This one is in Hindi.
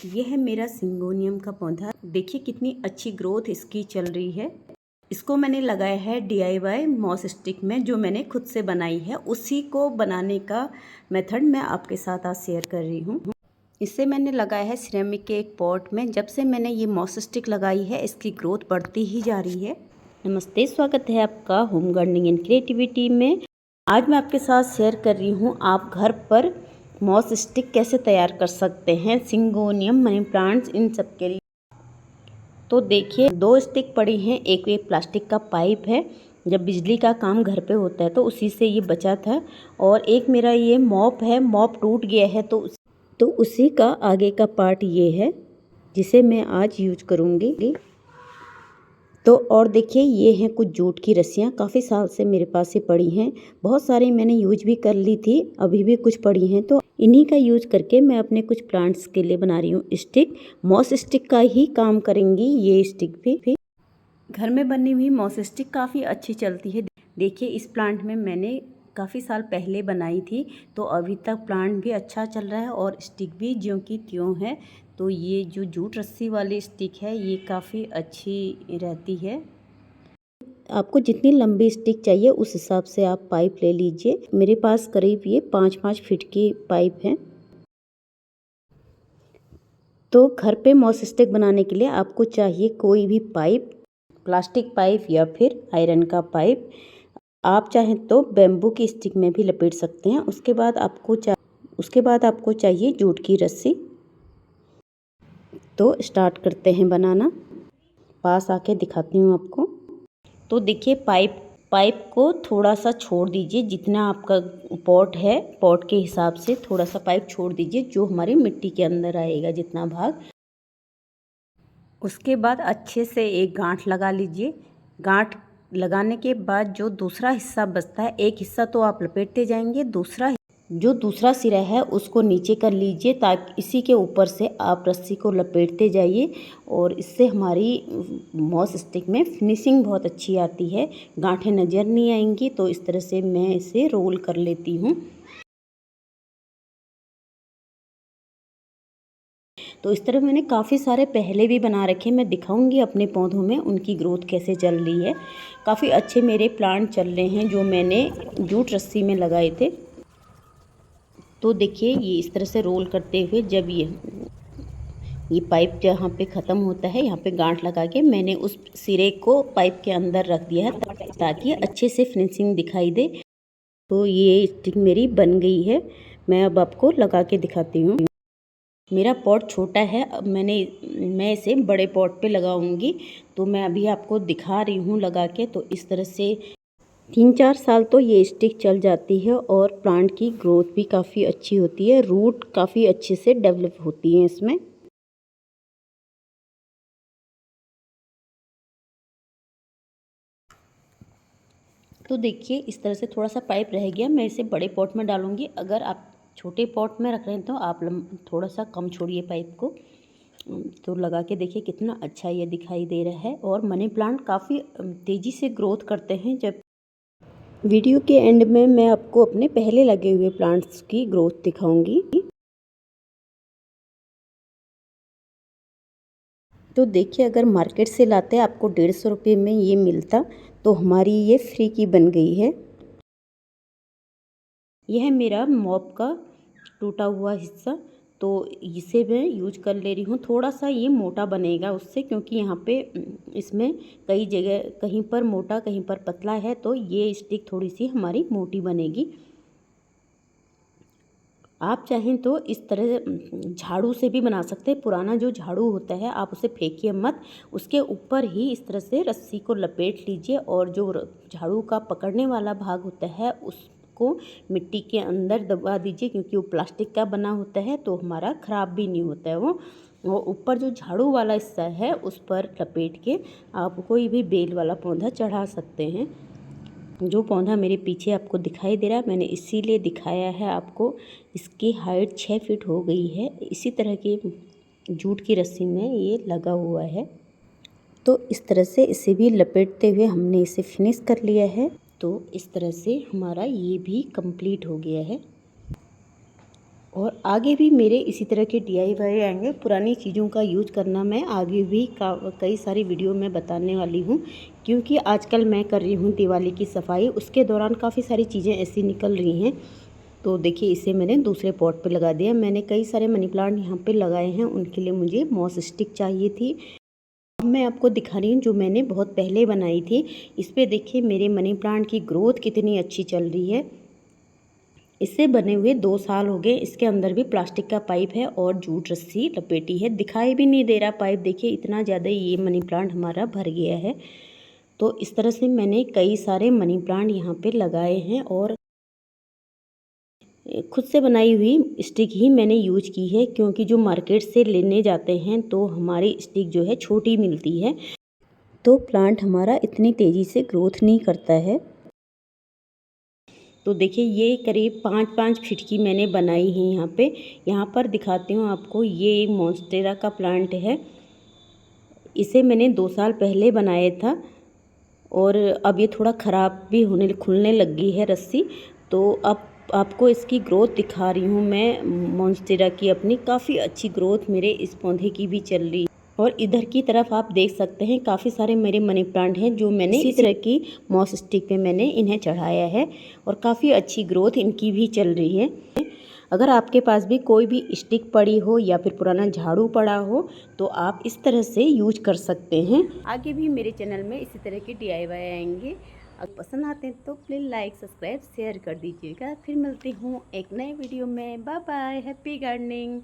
ये है मेरा सिंगोनियम का पौधा। देखिए कितनी अच्छी ग्रोथ इसकी चल रही है। इसको मैंने लगाया है DIY मॉस स्टिक में, जो मैंने खुद से बनाई है। उसी को बनाने का मेथड मैं आपके साथ आज शेयर कर रही हूँ। इसे मैंने लगाया है सिरेमिक के एक पॉट में। जब से मैंने ये मॉस स्टिक लगाई है इसकी ग्रोथ बढ़ती ही जा रही है। नमस्ते, स्वागत है आपका होम गार्डनिंग एंड क्रिएटिविटी में। आज मैं आपके साथ शेयर कर रही हूँ आप घर पर मॉस स्टिक कैसे तैयार कर सकते हैं, सिंगोनियम, मनी प्लांट्स, इन सब के लिए। तो देखिए 2 स्टिक पड़ी हैं। एक ये प्लास्टिक का पाइप है, जब बिजली का काम घर पे होता है तो उसी से ये बचा था। और एक मेरा ये मॉप है, मॉप टूट गया है तो उसी का आगे का पार्ट ये है जिसे मैं आज यूज करूँगी। तो और देखिए ये हैं कुछ जूट की रस्सियाँ, काफ़ी साल से मेरे पास ये पड़ी हैं। बहुत सारी मैंने यूज भी कर ली थी, अभी भी कुछ पड़ी हैं। तो इन्हीं का यूज करके मैं अपने कुछ प्लांट्स के लिए बना रही हूँ स्टिक। मॉस स्टिक का ही काम करेंगी ये स्टिक भी। घर में बनी हुई मॉस स्टिक काफ़ी अच्छी चलती है। देखिए इस प्लांट में मैंने काफ़ी साल पहले बनाई थी, तो अभी तक प्लांट भी अच्छा चल रहा है और स्टिक भी ज्यों की त्यों है। तो ये जो जूट रस्सी वाली स्टिक है ये काफ़ी अच्छी रहती है। आपको जितनी लंबी स्टिक चाहिए उस हिसाब से आप पाइप ले लीजिए। मेरे पास करीब ये 5-5 फीट की पाइप है। तो घर पे मॉस स्टिक बनाने के लिए आपको चाहिए कोई भी पाइप, प्लास्टिक पाइप या फिर आयरन का पाइप। आप चाहें तो बेम्बू की स्टिक में भी लपेट सकते हैं। उसके बाद आपको चाहिए जूट की रस्सी। तो स्टार्ट करते हैं बनाना। पास आके दिखाती हूँ आपको। तो देखिए पाइप को थोड़ा सा छोड़ दीजिए, जितना आपका पॉट है पॉट के हिसाब से थोड़ा सा पाइप छोड़ दीजिए, जो हमारी मिट्टी के अंदर आएगा जितना भाग। उसके बाद अच्छे से एक गांठ लगा लीजिए। गांठ लगाने के बाद जो दूसरा हिस्सा बचता है, एक हिस्सा तो आप लपेटते जाएंगे, जो दूसरा सिरा है उसको नीचे कर लीजिए, ताकि इसी के ऊपर से आप रस्सी को लपेटते जाइए। और इससे हमारी मॉस स्टिक में फिनिशिंग बहुत अच्छी आती है, गांठें नज़र नहीं आएंगी। तो इस तरह से मैं इसे रोल कर लेती हूँ। तो इस तरह मैंने काफ़ी सारे पहले भी बना रखे, मैं दिखाऊंगी अपने पौधों में उनकी ग्रोथ कैसे चल रही है। काफ़ी अच्छे मेरे प्लांट चल रहे हैं जो मैंने जूट रस्सी में लगाए थे। तो देखिए ये इस तरह से रोल करते हुए, जब ये पाइप जहाँ पे ख़त्म होता है यहाँ पे गांठ लगा के मैंने उस सिरे को पाइप के अंदर रख दिया है, ताकि अच्छे से फिनिशिंग दिखाई दे। तो ये स्टिक मेरी बन गई है। मैं अब आपको लगा के दिखाती हूँ। मेरा पॉट छोटा है, अब मैं इसे बड़े पॉट पे लगाऊंगी। तो मैं अभी आपको दिखा रही हूँ लगा के। तो इस तरह से 3-4 साल तो ये स्टिक चल जाती है और प्लांट की ग्रोथ भी काफ़ी अच्छी होती है, रूट काफ़ी अच्छे से डेवलप होती है इसमें। तो देखिए इस तरह से थोड़ा सा पाइप रह गया, मैं इसे बड़े पॉट में डालूंगी। अगर आप छोटे पॉट में रख रहे हैं तो आप थोड़ा सा कम छोड़िए पाइप को। तो लगा के देखिए कितना अच्छा ये दिखाई दे रहा है। और मनी प्लांट काफ़ी तेज़ी से ग्रोथ करते हैं। जब वीडियो के एंड में मैं आपको अपने पहले लगे हुए प्लांट्स की ग्रोथ दिखाऊंगी। तो देखिए अगर मार्केट से लाते आपको 150 रुपये में ये मिलता, तो हमारी ये फ्री की बन गई है। यह है मेरा मॉप का टूटा हुआ हिस्सा। तो इसे मैं यूज कर ले रही हूँ। थोड़ा सा ये मोटा बनेगा उससे, क्योंकि यहाँ पे इसमें कई जगह कहीं पर मोटा कहीं पर पतला है, तो ये स्टिक थोड़ी सी हमारी मोटी बनेगी। आप चाहें तो इस तरह झाड़ू से भी बना सकते हैं। पुराना जो झाड़ू होता है आप उसे फेंकिए मत, उसके ऊपर ही इस तरह से रस्सी को लपेट लीजिए और जो झाड़ू का पकड़ने वाला भाग होता है उसको मिट्टी के अंदर दबा दीजिए, क्योंकि वो प्लास्टिक का बना होता है तो हमारा ख़राब भी नहीं होता है वो। ऊपर जो झाड़ू वाला हिस्सा है उस पर लपेट के आप कोई भी बेल वाला पौधा चढ़ा सकते हैं। जो पौधा मेरे पीछे आपको दिखाई दे रहा है, मैंने इसीलिए दिखाया है आपको। इसकी हाइट 6 फीट हो गई है। इसी तरह की जूट की रस्सी में ये लगा हुआ है। तो इस तरह से इसे भी लपेटते हुए हमने इसे फिनिश कर लिया है। तो इस तरह से हमारा ये भी कंप्लीट हो गया है। और आगे भी मेरे इसी तरह के DIY आएंगे। पुरानी चीज़ों का यूज करना मैं आगे भी कई सारी वीडियो में बताने वाली हूँ, क्योंकि आजकल मैं कर रही हूँ दिवाली की सफाई, उसके दौरान काफ़ी सारी चीज़ें ऐसी निकल रही हैं। तो देखिए इसे मैंने दूसरे पॉट पे लगा दिया। मैंने कई सारे मनी प्लांट यहाँ पे लगाए हैं, उनके लिए मुझे मॉस स्टिक चाहिए थी। अब मैं आपको दिखा रही हूँ जो मैंने बहुत पहले बनाई थी। इस पे देखिए मेरे मनी प्लांट की ग्रोथ कितनी अच्छी चल रही है। इससे बने हुए 2 साल हो गए। इसके अंदर भी प्लास्टिक का पाइप है और जूट रस्सी लपेटी है। दिखाई भी नहीं दे रहा पाइप, देखिए इतना ज़्यादा ये मनी प्लांट हमारा भर गया है। तो इस तरह से मैंने कई सारे मनी प्लांट यहाँ पे लगाए हैं और खुद से बनाई हुई स्टिक ही मैंने यूज की है, क्योंकि जो मार्केट से लेने जाते हैं तो हमारी स्टिक जो है छोटी मिलती है, तो प्लांट हमारा इतनी तेज़ी से ग्रोथ नहीं करता है। तो देखिए ये करीब 5-5 फीट की मैंने बनाई है यहाँ पर दिखाती हूँ आपको। ये एक मॉन्स्टेरा का प्लांट है। इसे मैंने 2 साल पहले बनाया था और अब ये थोड़ा ख़राब भी खुलने लग गई है रस्सी। तो अब आपको इसकी ग्रोथ दिखा रही हूँ मैं मॉन्स्टेरा की। अपनी काफ़ी अच्छी ग्रोथ मेरे इस पौधे की भी चल रही है। और इधर की तरफ आप देख सकते हैं काफ़ी सारे मेरे मनी प्लांट हैं जो मैंने इसी तरह की मॉस स्टिक पे मैंने इन्हें चढ़ाया है और काफ़ी अच्छी ग्रोथ इनकी भी चल रही है। अगर आपके पास भी कोई भी स्टिक पड़ी हो या फिर पुराना झाड़ू पड़ा हो तो आप इस तरह से यूज कर सकते हैं। आगे भी मेरे चैनल में इसी तरह के DIY आएंगे। अगर पसंद आते हैं तो प्लीज़ लाइक सब्सक्राइब शेयर कर दीजिएगा। फिर मिलती हूँ एक नए वीडियो में। Bye bye, happy gardening.